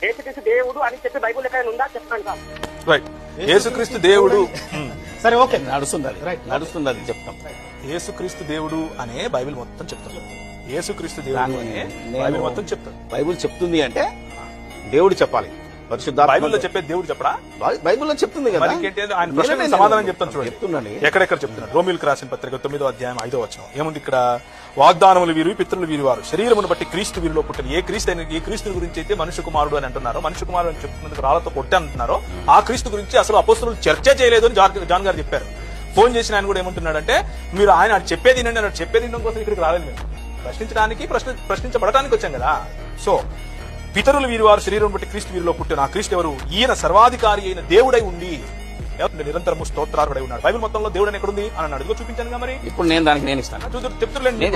యేసుక్రీస్తు దేవుడు అని చెప్పి బైబుల్ ఎక్కడ ఉందా చెప్పండి సార్. రైట్, యేసుక్రీస్తు దేవుడు. సరే, ఓకే, నడుస్తుంది అది చెప్తాం. యేసుక్రీస్తు దేవుడు అనే బైబిల్ మొత్తం చెప్తాడు. యేసుక్రీస్తు దేవుడు అనే బైబిల్ మొత్తం చెప్తాడు. బైబిల్ చెప్తుంది అంటే దేవుడు చెప్పాలి. బైబిల్లో చెప్పే దేవుడు చెప్పడా? బైబిల్లో చెప్తుంది కదా. ఆయన ప్రశ్నకు సమాధానం చెప్తాను చూడండి. చెప్తున్నాను ఎక్కడెక్కడ చెప్తున్నాడు. రోమిలకు రాసిన పత్రిక 9వ అధ్యాయం 5వ వచనం ఏముంది ఇక్కడ? వాగ్దానములు వీరు, పితరులు వీరు వారు, శరీరమును బట్టి క్రీస్తు వీరిలో పుట్టిన ఏ క్రీస్తు గురించి అయితే మనుష్య కుమారుడు అని అంటున్నారో, మనుష్య కుమారుడు అని చెప్తున్నందుకు రాళ్లతో కొట్టి అంటున్నారో, ఆ క్రీస్తు గురించి అసలు అపోస్తలులు చర్చ చేయలేదు అని జాన్ గారు చెప్పారు. ఫోన్ చేసిన ఆయన కూడా ఏమంటున్నాడంటే, మీరు ఆయన చెప్పేది వినండి అన్నాడు. చెప్పేది వినడం కోసం ఇక్కడికి రాలేదు, మేము ప్రశ్నించడానికి ప్రశ్నించబడటానికి వచ్చాం కదా. సో పితరులు వీరి వారు, శరీరం బట్టి క్రీస్తు వీరిలో పుట్టిన ఆ క్రీస్తు ఎవరు? ఈయన సర్వాధికారి అయిన దేవుడై ఉండి నిరంతరము స్తోత్రార్హుడై ఉన్నాడు. బైబిల్ మొత్తంలో దేవుడు ఎక్కడుంది అని అన్నాడు. ఇదిగో చూపించాను మరి. ఇప్పుడు నేను ఇస్తాను. చెప్తులేండి.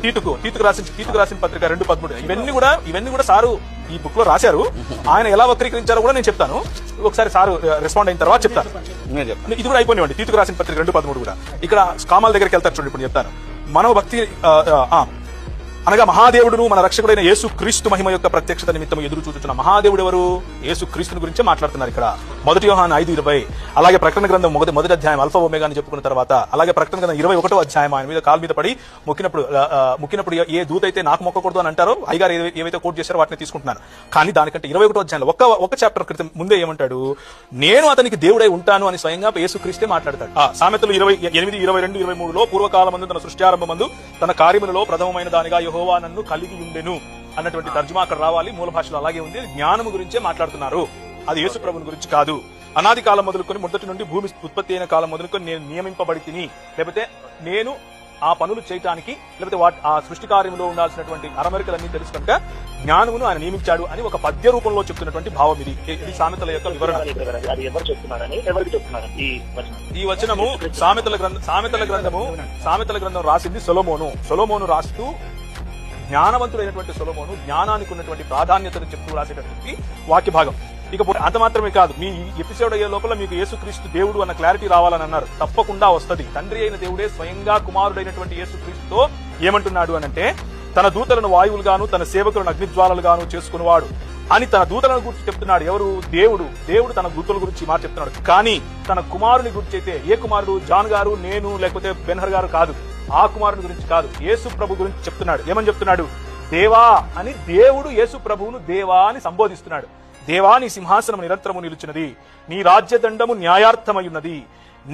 తీతుకు రాసిన పత్రిక 2:13 ఇవన్నీ కూడా సారు ఈ బుక్ లో రాశారు. ఆయన ఎలా వక్రీకరించారో కూడా నేను చెప్తాను. ఒకసారి సారు రెస్పాండ్ అయిన తర్వాత చెప్తాను. ఇది కూడా అయిపోయినండి. తీతుకు రాసిన పత్రిక 2:13 కూడా. ఇక్కడ కామాల దగ్గరికి వెళ్తారు చూడండి. ఇప్పుడు చెప్తాను. మనో భక్తి అనగా మహాదేవుడును మన రక్షకుడైన యేసు క్రీస్తు మహిమ యొక్క ప్రత్యక్షత నిమిత్తం ఎదురు చూచుతున్న మహాదేవుడు ఎవరు? యేసు క్రీస్తుని గురించే మాట్లాడుతున్నారు ఇక్కడ. 1 యోహాను 5:20, అలాగే ప్రకటన గ్రంథం మొదటి అధ్యాయం అల్ఫా ఒమేగా అని చెప్పుకున్న తర్వాత, అలాగే ప్రకటన గ్రంథం 21వ అధ్యాయం ఆయన మీద కాలు మీద పడి మొక్కినప్పుడు ఏ దూత అయితే నాకు మొక్కకూడదు అని అంటారో, అయ్యగారు ఏవైతే కోట్ చేశారో వాటిని తీసుకుంటున్నాను. కానీ దానికంటే 21వ అధ్యాయంలో ఒక చాప్టర్ క్రితం ముందే ఏమంటాడు? నేను అతనికి దేవుడై ఉంటాను అని స్వయంగా యేసు క్రీస్తే మాట్లాడతాడు. సామెతలు 28, 22, 23లో పూర్వకాలమందు తన సృష్ట్యారంభమందు తన కార్యములలో ప్రథమమైన దానిగా యెహోవా నన్ను కలిగి ఉండెను అన్నటువంటి తర్జుమా అక్కడ రావాలి. మూల భాషలో అలాగే ఉంది. జ్ఞానము గురించే మాట్లాడుతున్నారు, అది యేసు ప్రభుని గురించి కాదు. అనాది కాలం మొదలుకొని మొదటి నుండి భూమి ఉత్పత్తి అయిన కాలం మొదలుకొని నేను నియమింపబడి తిని, లేకపోతే నేను ఆ పనులు చేయటానికి, లేకపోతే ఆ సృష్టి కార్యంలో ఉండాల్సినటువంటి అరమరికలన్నీ తెలుసు కనుక జ్ఞానమును ఆయన నియమించాడు అని ఒక పద్య రూపంలో చెప్తున్నటువంటి భావం ఇది. ఇది సామెతల యొక్క వివరణ. ఈ వచనము సామెతల గ్రంథం రాసింది సొలొమోను రాస్తూ, జ్ఞానవంతుడైనటువంటి సొలొమోను జ్ఞానానికి ఉన్నటువంటి ప్రాధాన్యతను చెప్తూ రాసేటటువంటి వాక్య భాగం. ఇకపోతే అంత మాత్రమే కాదు, మీ ఎపిసోడ్ అయ్యే లోపల మీకు యేసుక్రీస్తు దేవుడు అన్న క్లారిటీ రావాలని అన్నారు. తప్పకుండా వస్తుంది. తండ్రి అయిన దేవుడే స్వయంగా కుమారుడైనటువంటి యేసుక్రీస్తుతో ఏమంటున్నాడు అనంటే, తన దూతలను వాయువులుగాను తన సేవకులను అగ్నిజ్వాలలుగాను చేసుకునేవాడు అని తన దూతలను గురించి చెప్తున్నాడు. ఎవరు? దేవుడు తన దూతల గురించి మాట చెప్తున్నాడు. కానీ తన కుమారుని గురించి అయితే, ఏ కుమారుడు? జాన్ గారు, నేను, లేకపోతే బెన్హర్ గారు కాదు. ఆ కుమారుని గురించి కాదు, యేసు ప్రభు గురించి చెప్తున్నాడు. ఏమని చెప్తున్నాడు? దేవా అని. దేవుడు యేసు ప్రభువును దేవా అని సంబోధిస్తున్నాడు. దేవా, నీ సింహాసనం నిరంతరము నిలుచున్నది, నీ రాజ్యదండము న్యాయార్థమయ్యున్నది,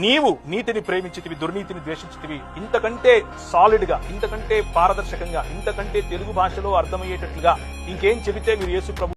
నీవు నీతిని ప్రేమించితివి, దుర్నీతిని ద్వేషించితివి. ఇంతకంటే సాలిడ్ గా, ఇంతకంటే పారదర్శకంగా, ఇంతకంటే తెలుగు భాషలో అర్థమయ్యేటట్లుగా ఇంకేం చెబితే మీరు యేసు ప్రభు